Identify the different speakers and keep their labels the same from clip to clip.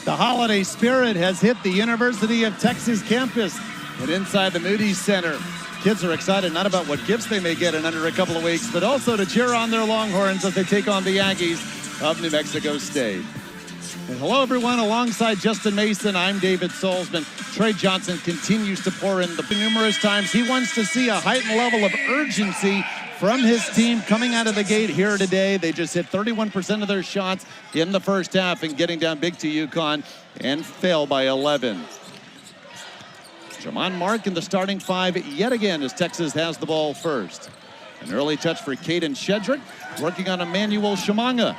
Speaker 1: The holiday spirit has hit the University of Texas campus and inside the Moody Center. Kids are excited not about what gifts they may get in under a couple of weeks, but also to cheer on their Longhorns as they take on the Aggies of New Mexico State. And hello, everyone. Alongside Justin Mason, I'm David Salzman. Trey Johnson continues to pour in the numerous times. He wants to see a heightened level of urgency from his team coming out of the gate here today. They just hit 31% of their shots in the first half and getting down big to UConn and fail by 11. Jamon Mark in the starting five yet again as Texas has the ball first. An early touch for Caden Shedrick, working on Emmanuel Shamanga,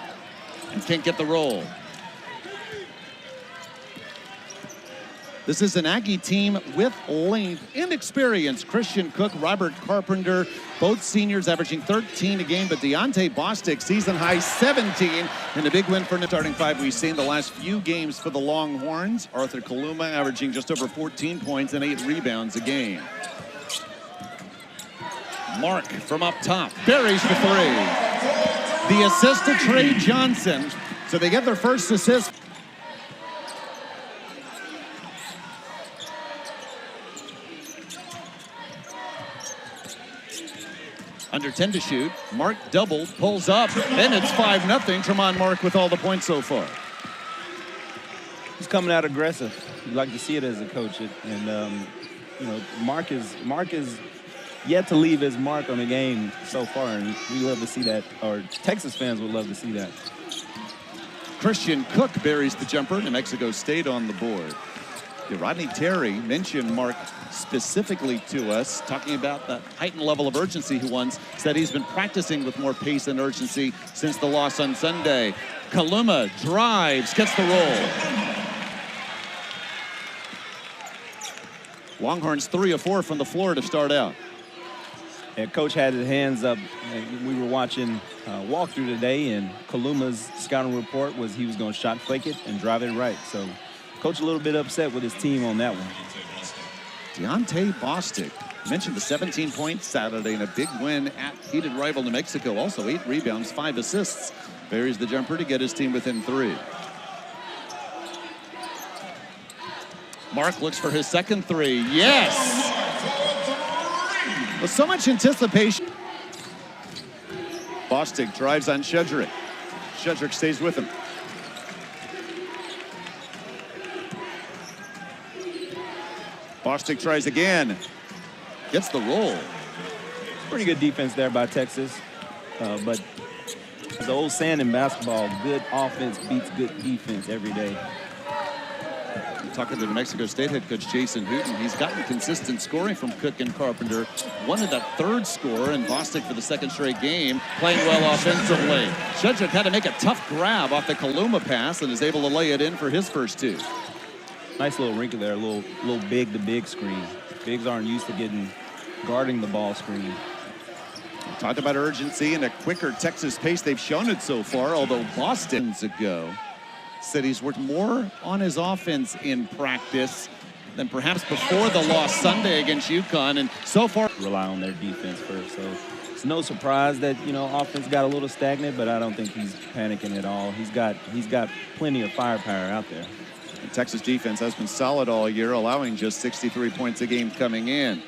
Speaker 1: and can't get the roll. This is an Aggie team with length and experience. Christian Cook, Robert Carpenter, both seniors averaging 13 a game, but Deontay Bostic, season high 17, and a big win for the starting five we've seen the last few games for the Longhorns. Arthur Kaluma averaging just over 14 points and 8 rebounds a game. Mark from up top, buries the three. The assist to Trey Johnson, so they get their first assist. Under 10 to shoot. Mark doubled, pulls up, and it's 5-0. Tremont Mark with all the points so far.
Speaker 2: He's coming out aggressive. You'd like to see it as a coach. And you know, Mark is yet to leave his mark on the game so far, and we love to see that, or Texas fans would love to see that.
Speaker 1: Christian Cook buries the jumper. New Mexico State on the board. Rodney Terry mentioned Mark specifically to us, talking about the heightened level of urgency he wants. Said he's been practicing with more pace and urgency since the loss on Sunday. Kaluma drives, gets the roll. Longhorns 3 of 4 from the floor to start out.
Speaker 2: And Coach had his hands up. We were watching walkthrough today, and Kaluma's scouting report was he was going to shot fake it and drive it right. So Coach a little bit upset with his team on that one.
Speaker 1: Deontay Bostic mentioned the 17 points Saturday and a big win at heated rival New Mexico. Also 8 rebounds, 5 assists. Buries the jumper to get his team within 3. Mark looks for his second three. Yes! With so much anticipation. Bostic drives on Shedrick. Shedrick stays with him. Bostic tries again. Gets the roll.
Speaker 2: Pretty good defense there by Texas. But the old saying in basketball, good offense beats good defense every day.
Speaker 1: Talking to New Mexico State head coach Jason Hooten, he's gotten consistent scoring from Cook and Carpenter. Wanted that third score, and Bostic for the second straight game playing well offensively. Shedrick had to make a tough grab off the Kaluma pass and is able to lay it in for his first 2.
Speaker 2: Nice little wrinkle there, a little big to big screen. Bigs aren't used to guarding the ball screen.
Speaker 1: Talked about urgency and a quicker Texas pace. They've shown it so far, although Boston's ago said he's worked more on his offense in practice than perhaps before the loss Sunday against UConn, and so far
Speaker 2: rely on their defense first. So it's no surprise that, you know, offense got a little stagnant, but I don't think he's panicking at all. He's got plenty of firepower out there.
Speaker 1: The Texas defense has been solid all year, allowing just 63 points a game coming in.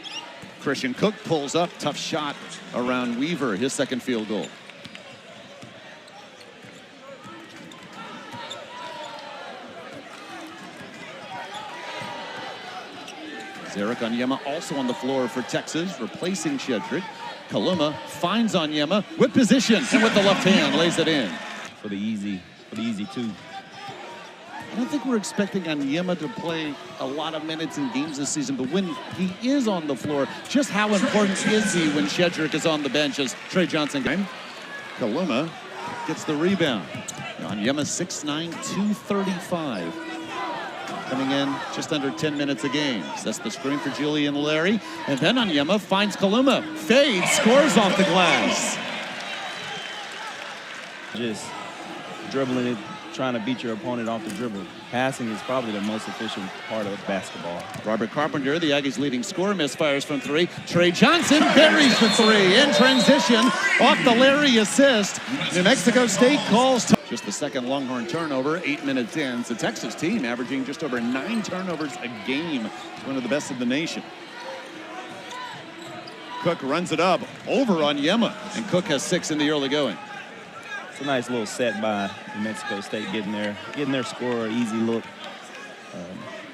Speaker 1: Christian Cook pulls up, tough shot around Weaver, his second field goal. Zarek Onyema also on the floor for Texas, replacing Shedrick. Kaluma finds Onyema with position, and with the left hand lays it in.
Speaker 2: For the easy 2.
Speaker 1: I don't think we're expecting Onyema to play a lot of minutes in games this season, but when he is on the floor, just how important is he when Shedrick is on the bench as Trey Johnson game? Kaluma gets the rebound. Onyema 6'9", 235. Coming in just under 10 minutes a game. That's the screen for Julian Larry. And then Onyema finds Kaluma. Fades, scores off the glass.
Speaker 2: Just dribbling it, trying to beat your opponent off the dribble. Passing is probably the most efficient part of basketball.
Speaker 1: Robert Carpenter, the Aggies' leading scorer, misfires from 3. Trey Johnson buries the 3 in transition off the Larry assist. New Mexico State calls. Just the second Longhorn turnover, 8 minutes in. It's a Texas team averaging just over 9 turnovers a game. It's one of the best in the nation. Cook runs it up over Onyema, and Cook has 6 in the early going.
Speaker 2: It's a nice little set by New Mexico State, getting their score, easy look.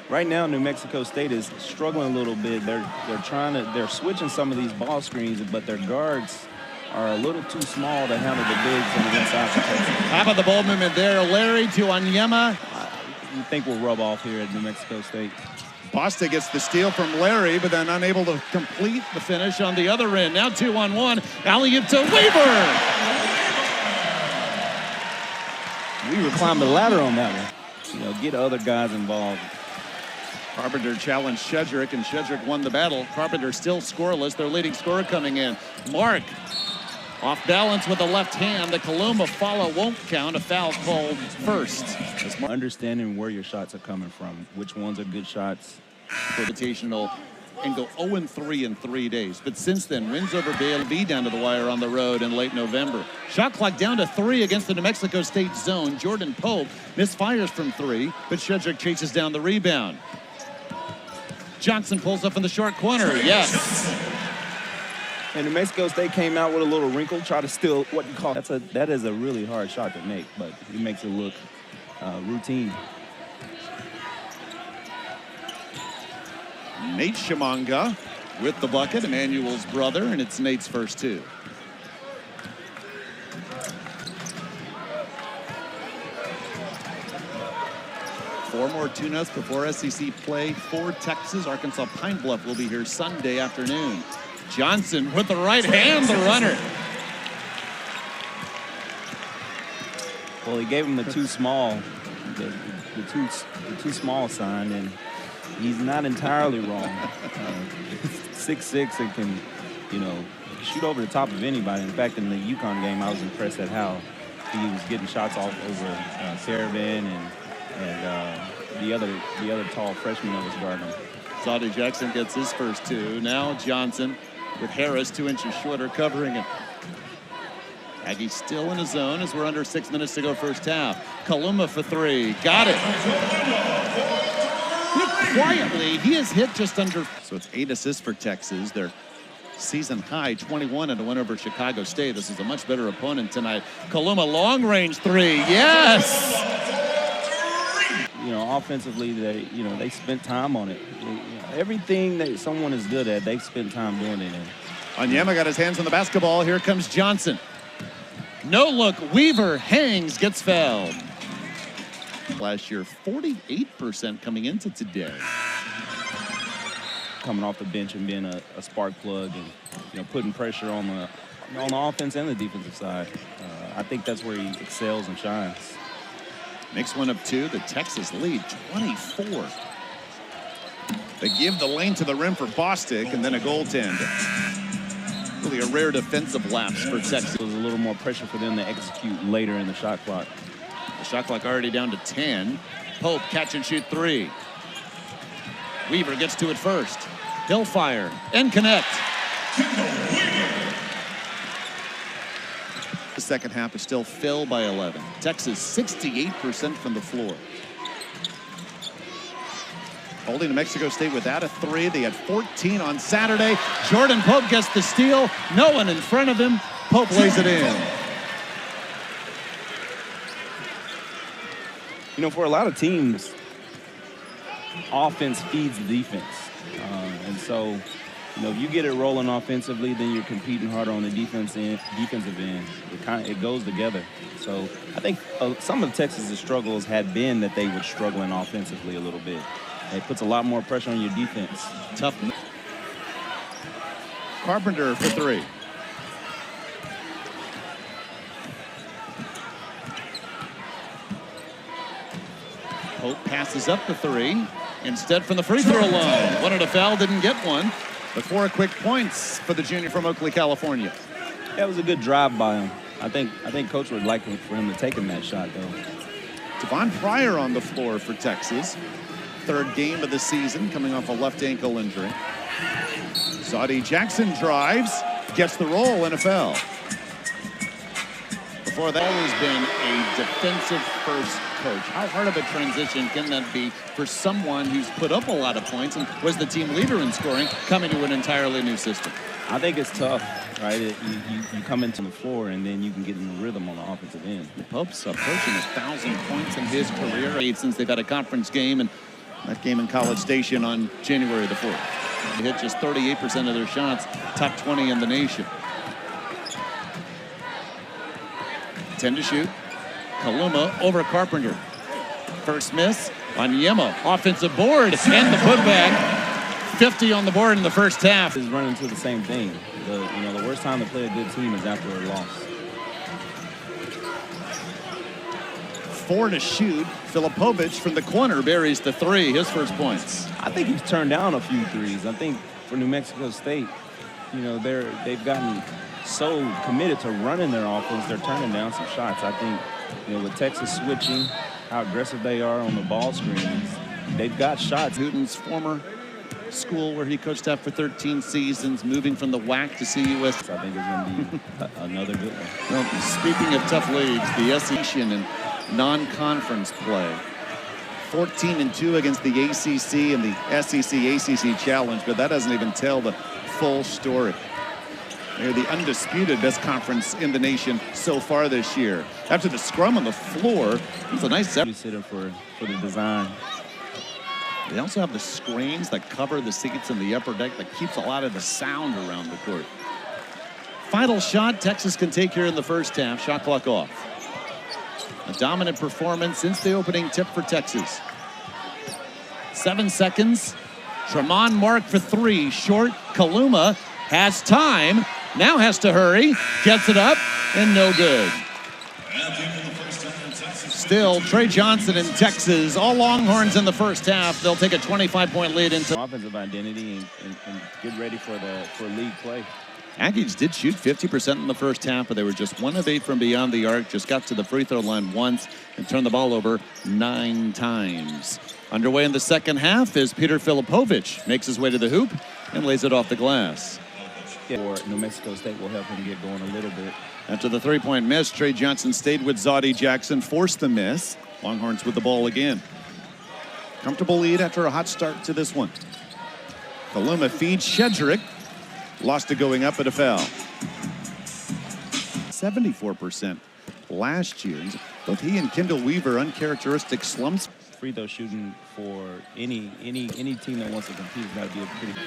Speaker 2: Right now, New Mexico State is struggling a little bit. They're switching some of these ball screens, but their guards are a little too small to handle the bigs on the inside for Texas.
Speaker 1: How about the ball movement there? Larry to Onyema.
Speaker 2: You think we'll rub off here at New Mexico State.
Speaker 1: Bostic gets the steal from Larry, but then unable to complete the finish on the other end. Now 2-on-1. Alley-oop to Weaver.
Speaker 2: Weaver climbed the ladder on that one. Get other guys involved.
Speaker 1: Carpenter challenged Shedrick, and Shedrick won the battle. Carpenter still scoreless. Their leading scorer coming in. Mark off balance with the left hand. The Kaluma follow won't count. A foul called first.
Speaker 2: Understanding where your shots are coming from, which ones are good shots.
Speaker 1: Invitational and go 0-3 in 3 days. But since then, wins over Bailey down to the wire on the road in late November. Shot clock down to 3 against the New Mexico State zone. Jordan Pope misfires from 3, but Shedrick chases down the rebound. Johnson pulls up in the short corner. Yes.
Speaker 2: And New Mexico State came out with a little wrinkle, try to steal what you call that is a really hard shot to make, but he makes it look routine.
Speaker 1: Nate Shimanga with the bucket, Emmanuel's brother, and it's Nate's first 2. Four more tune-ups before SEC play for Texas. Arkansas Pine Bluff will be here Sunday afternoon. Johnson with the right hand, the runner.
Speaker 2: Well, he gave him the too small, the too small sign, and he's not entirely wrong. 6'6" and can, shoot over the top of anybody. In fact, in the UConn game, I was impressed at how he was getting shots off over Caravan and the other tall freshman that was guarding him.
Speaker 1: Zadi Jackson gets his first 2. Now Johnson with Harris 2 inches shorter covering him. Aggie still in his zone as we're under 6 minutes to go first half. Kaluma for 3. Got it. Quietly, he has hit just under. So it's 8 assists for Texas. Their season high 21 and a win over Chicago State. This is a much better opponent tonight. Kaluma long range 3. Yes.
Speaker 2: Offensively, they spent time on it. Everything that someone is good at, they've spent time doing it.
Speaker 1: Onyema got his hands on the basketball. Here comes Johnson. No look. Weaver hangs, gets fouled. Last year, 48% coming into today.
Speaker 2: Coming off the bench and being a spark plug and putting pressure on the offense and the defensive side. I think that's where he excels and shines.
Speaker 1: Makes one of 2. The Texas lead 24. They give the lane to the rim for Bostic and then a goaltend. Really a rare defensive lapse for Texas.
Speaker 2: There's a little more pressure for them to execute later in the shot clock.
Speaker 1: The shot clock already down to 10. Pope catch and shoot 3. Weaver gets to it first. He'll fire and connect. The second half is still filled by 11. Texas 68% from the floor. Holding New Mexico State without a 3. They had 14 on Saturday. Jordan Pope gets the steal. No one in front of him. Pope lays it in.
Speaker 2: For a lot of teams, offense feeds the defense. And so, if you get it rolling offensively, then you're competing harder on the defensive end. It goes together. So I think some of Texas's struggles had been that they were struggling offensively a little bit. It puts a lot more pressure on your defense.
Speaker 1: Tough. Carpenter for 3. Pope passes up the 3. Instead from the free throw line. Wanted a foul, didn't get one. But 4 quick points for the junior from Oakley, California.
Speaker 2: That was a good drive by him. I think Coach would like for him to take him that shot, though.
Speaker 1: Devon Pryor on the floor for Texas. 3rd game of the season, coming off a left ankle injury. Zadi Jackson drives, gets the roll, and a foul. Before that, always been a defensive-first coach. How hard of a transition can that be for someone who's put up a lot of points and was the team leader in scoring, coming to an entirely new system?
Speaker 2: I think it's tough, right? You come into the floor and then you can get in the rhythm on the offensive end.
Speaker 1: Pope's approaching 1,000 points in his career since they've had a conference game, and that game in College Station on January the 4th. They hit just 38% of their shots, top 20 in the nation. 10 to shoot. Kaluma over Carpenter. First miss on Yema. Offensive board and the putback. 50 on the board in the first half.
Speaker 2: Is running to the same thing. The worst time to play a good team is after a loss.
Speaker 1: 4 to shoot. Filipovic from the corner buries the three. His first points.
Speaker 2: I think he's turned down a few threes. I think for New Mexico State, they've gotten so committed to running their offense, they're turning down some shots. I think, with Texas switching, how aggressive they are on the ball screens, they've got shots.
Speaker 1: Newton's former school where he coached at for 13 seasons, moving from the WAC to CUS.
Speaker 2: I think it's going to be another good one.
Speaker 1: Well, speaking of tough leagues, the SEC and non-conference play. 14-2 against the ACC and the SEC-ACC Challenge, but that doesn't even tell the full story. They're the undisputed best conference in the nation so far this year. After the scrum on the floor, it's a nice set.
Speaker 2: Consider for the design.
Speaker 1: They also have the screens that cover the seats in the upper deck that keeps a lot of the sound around the court. Final shot Texas can take here in the first half. Shot clock off. A dominant performance since the opening tip for Texas. 7 seconds. Tremont Mark for three. Short. Kaluma has time. Now has to hurry. Gets it up and no good. Still, Trey Johnson in Texas. All Longhorns in the first half. They'll take a 25-point lead into
Speaker 2: offensive identity and get ready for league play.
Speaker 1: Aggies did shoot 50% in the first half, but they were just 1 of 8 from beyond the arc. Just got to the free throw line once and turned the ball over 9 times. Underway in the second half is Peter Filipovic. Makes his way to the hoop and lays it off the glass.
Speaker 2: Or New Mexico State will help him get going a little bit.
Speaker 1: After the three-point miss, Trey Johnson stayed with Zoddy Jackson, forced the miss. Longhorns with the ball again. Comfortable lead after a hot start to this one. Kaluma feeds Shedrick. Lost it going up at a foul. 74% last year. Both he and Kendall Weaver uncharacteristic slumps.
Speaker 2: Free throw shooting for any team that wants to compete has got to be a pretty.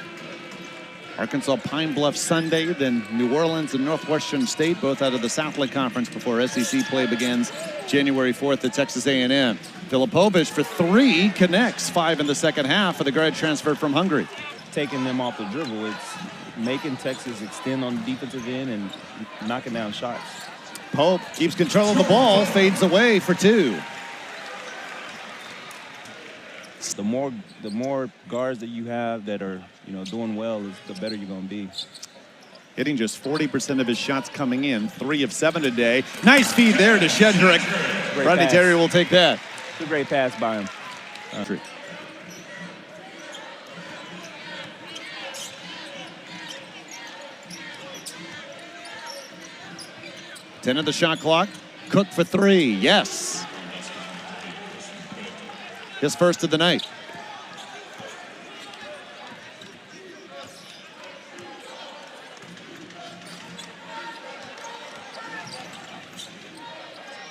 Speaker 1: Arkansas Pine Bluff Sunday, then New Orleans and Northwestern State, both out of the Southland Conference before SEC play begins January 4th at Texas A&M. Filipovic for three connects, 5 in the second half for the grad transfer from Hungary.
Speaker 2: Taking them off the dribble, it's making Texas extend on the defensive end and knocking down shots.
Speaker 1: Pope keeps control of the ball, fades away for 2.
Speaker 2: The more guards that you have that are doing well, the better you're going to be.
Speaker 1: Hitting just 40% of his shots coming in, 3 of 7 today. Nice feed there to Shedrick. Rodney Terry will take that.
Speaker 2: It's a great pass by him.
Speaker 1: 10 of the shot clock. Cook for 3. Yes. His first of the night.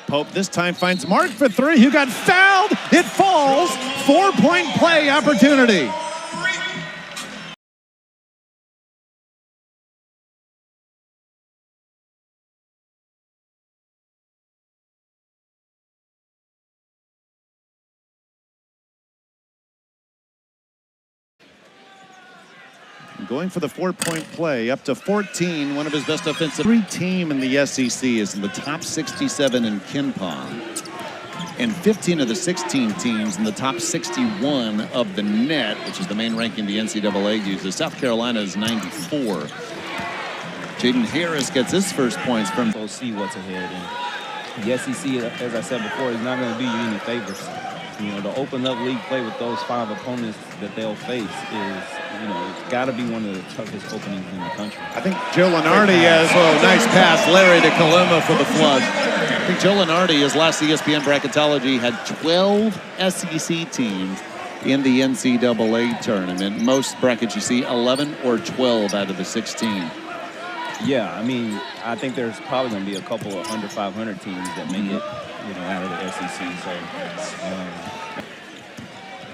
Speaker 1: Pope this time finds Mark for 3, who got fouled. It falls. 4-point play opportunity. Going for the 4-point play, up to 14, one of his best offensive. Every team in the SEC is in the top 67 in KenPom. And 15 of the 16 teams in the top 61 of the net, which is the main ranking the NCAA uses. South Carolina is 94. Jaden Harris gets his first points from.
Speaker 2: We'll see what's ahead. And the SEC, as I said before, is not going to do you any favors. To open up league play with those 5 opponents that they'll face is it's got to be one of the toughest openings in the country.
Speaker 1: I think Joe Lenardi has, nice pass, Larry to Kaluma for the flood. I think Joe Lenardi, his last ESPN bracketology, had 12 SEC teams in the NCAA tournament. Most brackets you see 11 or 12 out of the 16.
Speaker 2: Yeah, I mean, I think there's probably going to be a couple of under 500 teams that make it, out of the SEC. So,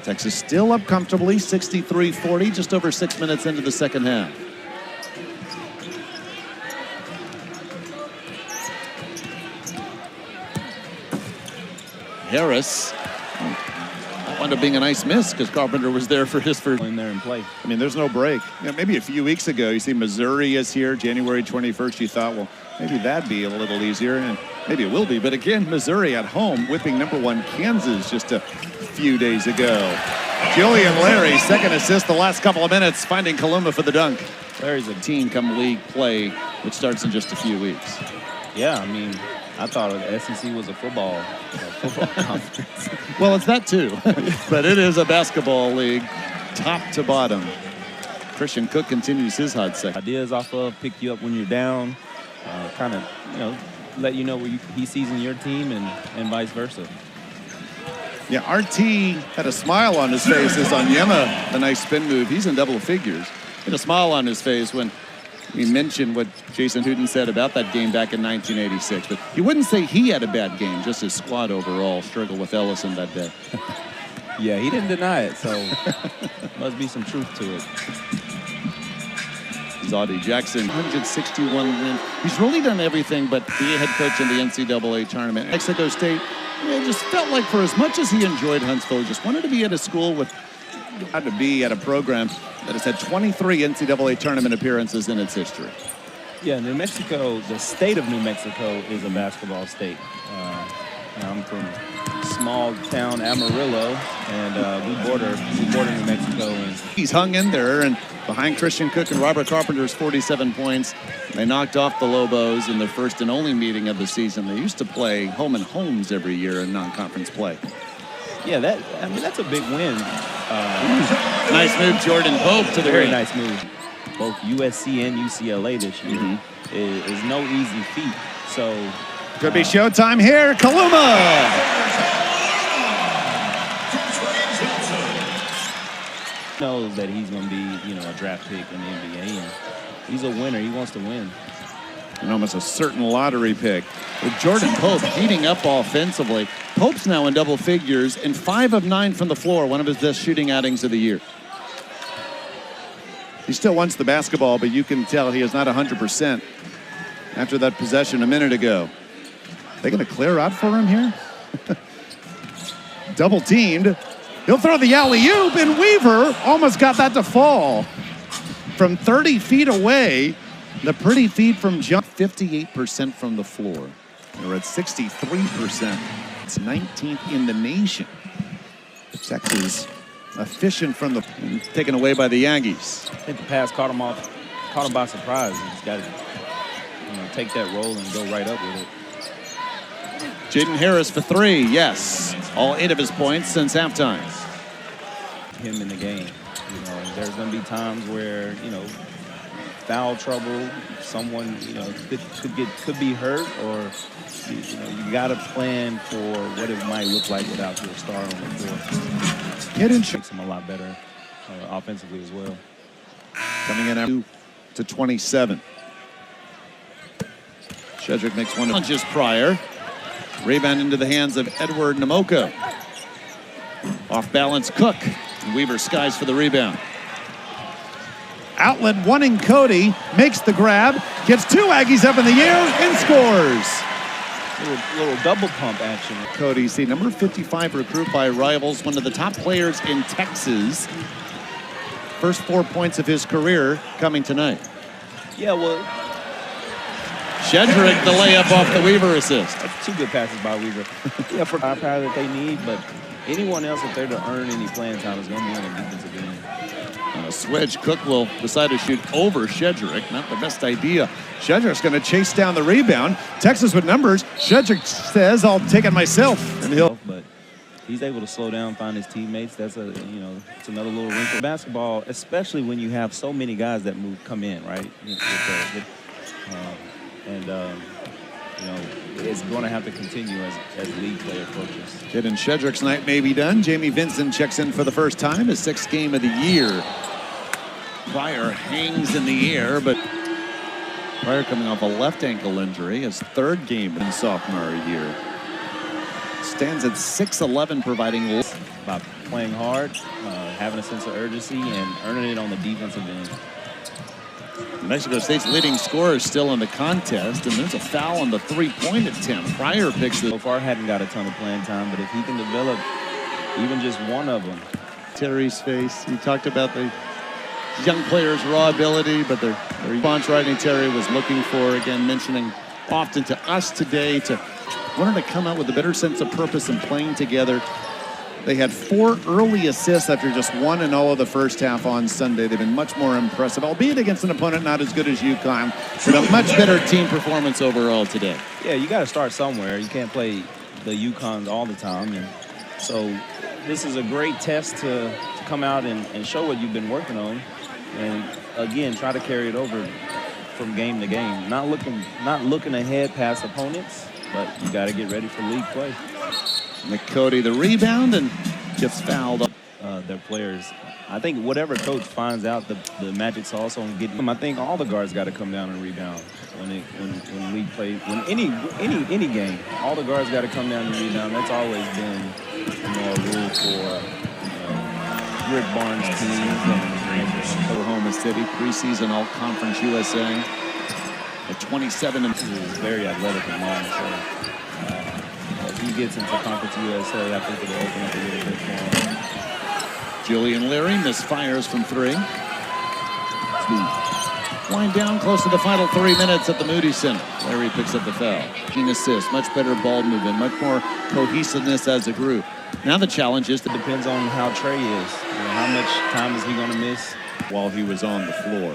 Speaker 1: Texas still up comfortably, 63-40, just over 6 minutes into the second half. Harris wound up being a nice miss because Carpenter was there for his first.
Speaker 2: In there and play.
Speaker 1: I mean, there's no break. Maybe a few weeks ago, you see Missouri is here, January 21st. You thought, well, maybe that'd be a little easier, and maybe it will be. But again, Missouri at home, whipping #1 Kansas just a few days ago. Julian Larry, second assist the last couple of minutes, finding Kaluma for the dunk.
Speaker 2: Larry's a
Speaker 1: team come league play, which starts in just a few weeks.
Speaker 2: Yeah, I mean, I thought the SEC was a football conference.
Speaker 1: Well, it's that too, but it is a basketball league, top to bottom. Christian Cook continues his hot second.
Speaker 2: Ideas off of, pick you up when you're down, kind of, let you know where he sees in your team and vice versa.
Speaker 1: Yeah, RT had a smile on his face as Onyema, the nice spin move. He's in double figures. He had a smile on his face when we mentioned what Jason Hooten said about that game back in 1986. But he wouldn't say he had a bad game, just his squad overall struggled with Ellison that day.
Speaker 2: Yeah, he didn't deny it, so must be some truth to it.
Speaker 1: Zoddy Jackson, 161 wins. He's really done everything but be a head coach in the NCAA tournament. Mexico State, it just felt like for as much as he enjoyed Huntsville, he just wanted to be at a school with, had to be at a program that has had 23 NCAA tournament appearances in its history.
Speaker 2: Yeah, New Mexico, the state of New Mexico is a basketball state. I'm from small town Amarillo, and we border New Mexico. And
Speaker 1: he's hung in there, and behind Christian Cook and Robert Carpenter's 47 points, they knocked off the Lobos in their first and only meeting of the season. They used to play home and homes every year in non-conference play.
Speaker 2: Yeah, that's a big win.
Speaker 1: Nice move, Jordan Pope to the
Speaker 2: very
Speaker 1: ring.
Speaker 2: Nice move. Both USC and UCLA this year is no easy feat. So
Speaker 1: could be showtime here. Kaluma
Speaker 2: knows that he's going to be, a draft pick in the NBA, and he's a winner. He wants to win.
Speaker 1: And almost a certain lottery pick. With Jordan Pope heating up offensively. Pope's now in double figures and 5 of 9 from the floor, one of his best shooting outings of the year. He still wants the basketball, but you can tell he is not 100% after that possession a minute ago. They going to clear out for him here? Double teamed. He'll throw the alley-oop, and Weaver almost got that to fall. From 30 feet away, the pretty feed from jump, 58% from the floor. They're at 63%. It's 19th in the nation. Texas efficient from the, taken away by the Yankees.
Speaker 2: I think the pass caught him by surprise. He's got to take that roll and go right up with it.
Speaker 1: Jaden Harris for 3, yes. All 8 of his points since halftime.
Speaker 2: Him in the game. There's going to be times where, foul trouble, someone, could be hurt, or, you got to plan for what it might look like without your star on the floor. Makes him a lot better offensively as well.
Speaker 1: Coming in to 27. Shedrick makes one punches prior. Rebound into the hands of Edward Namoka. Off balance, Cook. And Weaver skies for the rebound. Outlet wanting Cody, makes the grab, gets 2 Aggies up in the air and scores.
Speaker 2: Little double pump action.
Speaker 1: Cody, see, number 55 recruit by Rivals, one of the top players in Texas. First 4 points of his career coming tonight.
Speaker 2: Yeah, well,
Speaker 1: Shedrick, the layup off the Weaver assist.
Speaker 2: That's 2 good passes by Weaver. Yeah, for the power that they need, but anyone else, if they're to earn any playing time, is going to be on the defensive end.
Speaker 1: On a switch, Cook will decide to shoot over Shedrick. Not the best idea. Shedrick's going to chase down the rebound. Texas with numbers. Shedrick says, I'll take it myself. And he'll.
Speaker 2: But he's able to slow down, find his teammates. That's it's another little wrinkle. Basketball, especially when you have so many guys that come in, right? It's going to have to continue as league play approaches.
Speaker 1: Kidd and Shedrick's night may be done. Jamie Vincent checks in for the first time, his 6th game of the year. Pryor hangs in the air, but Pryor coming off a left ankle injury, his 3rd game in sophomore year. Stands at 6'11", providing
Speaker 2: by playing hard, having a sense of urgency, and earning it on the defensive end.
Speaker 1: Mexico State's leading scorer is still in the contest, and there's a foul on the 3-point attempt. Pryor picks it.
Speaker 2: So far, hadn't got a ton of playing time, but if he can develop even just one of them.
Speaker 1: Terry's face. He talked about the young players' raw ability, but their response writing Terry was looking for, again, mentioning often to us today, to wanted to come out with a better sense of purpose and playing together. They had 4 early assists after just 1 in all of the first half on Sunday. They've been much more impressive, albeit against an opponent not as good as UConn, but a much better team performance overall today.
Speaker 2: Yeah, you got to start somewhere. You can't play the UConns all the time. And so this is a great test to come out and show what you've been working on. And, again, try to carry it over from game to game. Not looking ahead past opponents, but you got to get ready for league play.
Speaker 1: McCody the rebound and gets fouled.
Speaker 2: Their players. I think whatever coach finds out the magic sauce on getting them, I think all the guards got to come down and rebound when league play. When any game, all the guards got to come down and rebound. That's always been a rule for Rick Barnes' teams.
Speaker 1: Oklahoma City preseason All-Conference USA. At 27 and
Speaker 2: very athletic and long. So if he gets into Conference USA, I think it'll open up a little bit for him.
Speaker 1: Julian Leary misfires from 3. Wind down close to the final 3 minutes at the Moody Center. Leary picks up the foul. 15 assists, much better ball movement, much more cohesiveness as a group. Now the challenge is
Speaker 2: it depends on how Trey is. How much time is he going to miss
Speaker 1: while he was on the floor?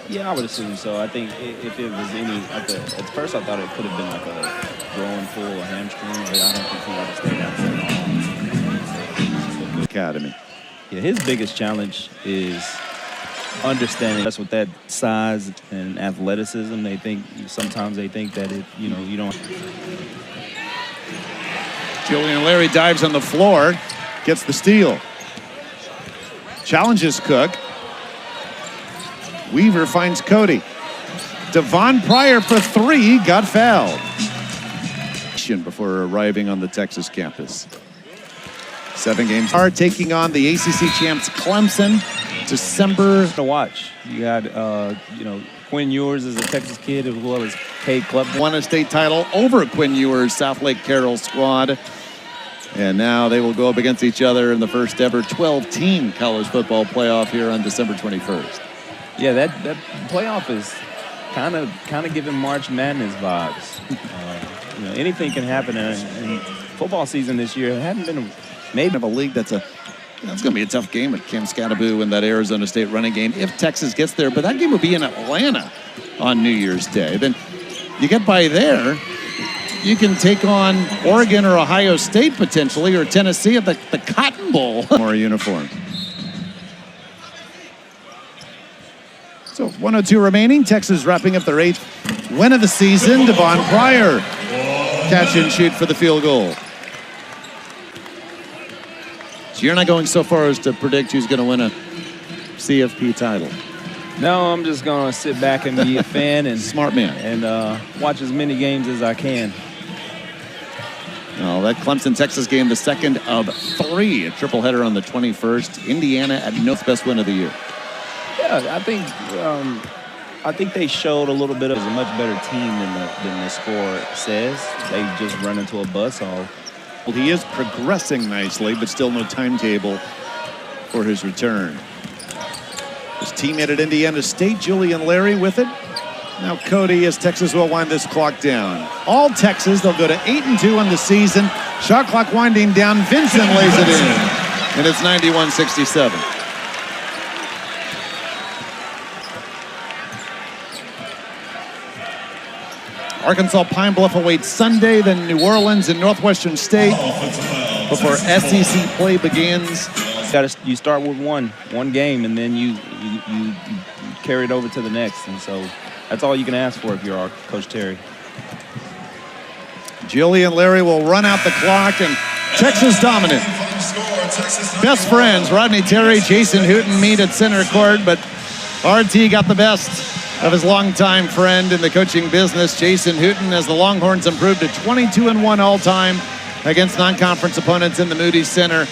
Speaker 2: Yeah, I would assume so. I think if it was any, at first I thought it could have been like a growing pull, a hamstring, but I don't think he ought to stay down so long.
Speaker 1: Academy.
Speaker 2: Yeah, his biggest challenge is understanding. That's with that size and athleticism. Sometimes they think that you don't.
Speaker 1: Julian Leary dives on the floor, gets the steal. Challenges Cook. Weaver finds Cody. Devon Pryor for 3 got fouled. Before arriving on the Texas campus. 7 games are taking on the ACC champs Clemson. December.
Speaker 2: To watch. You got Quinn Ewers is a Texas kid as well as Cade Klepp.
Speaker 1: Won a state title over Quinn Ewers' South Lake Carroll squad. And now they will go up against each other in the first ever 12-team college football playoff here on December 21st.
Speaker 2: Yeah, that playoff is kind of giving March Madness vibes. Anything can happen in football season this year. It hadn't been
Speaker 1: made of a league that's going to be a tough game at Cam Scattaboo in that Arizona State running game if Texas gets there. But that game will be in Atlanta on New Year's Day. Then you get by there, you can take on Oregon or Ohio State potentially, or Tennessee at the Cotton Bowl. More uniform. So 102 remaining. Texas wrapping up their 8th win of the season. Devon Pryor catch and shoot for the field goal. So you're not going so far as to predict who's going to win a CFP title?
Speaker 2: No, I'm just going to sit back and be a fan and
Speaker 1: smart man
Speaker 2: and watch as many games as I can.
Speaker 1: Well, that Clemson-Texas game, the second of 3, a triple header on the 21st. Indiana at North's best win of the year.
Speaker 2: Yeah, I think they showed a little bit of a much better team than the score says. They just run into a buzzsaw.
Speaker 1: Well, he is progressing nicely, but still no timetable for his return. His teammate at Indiana State, Julian Leary, with it. Now Cody, as Texas will wind this clock down. All Texas, they'll go to 8-2 on the season. Shot clock winding down. Vincent lays it in, and it's 91-67. Arkansas Pine Bluff awaits Sunday, then New Orleans and Northwestern State. before SEC play begins.
Speaker 2: You start with one game, and then you carry it over to the next, and so that's all you can ask for if you're Coach Terry.
Speaker 1: Julian Larry will run out the clock, and Texas dominant. Best friends, Rodney Terry, Jason Hooten meet at center court, but RT got the best of his longtime friend in the coaching business, Jason Hooten, as the Longhorns improved to 22-1 all-time against non-conference opponents in the Moody Center.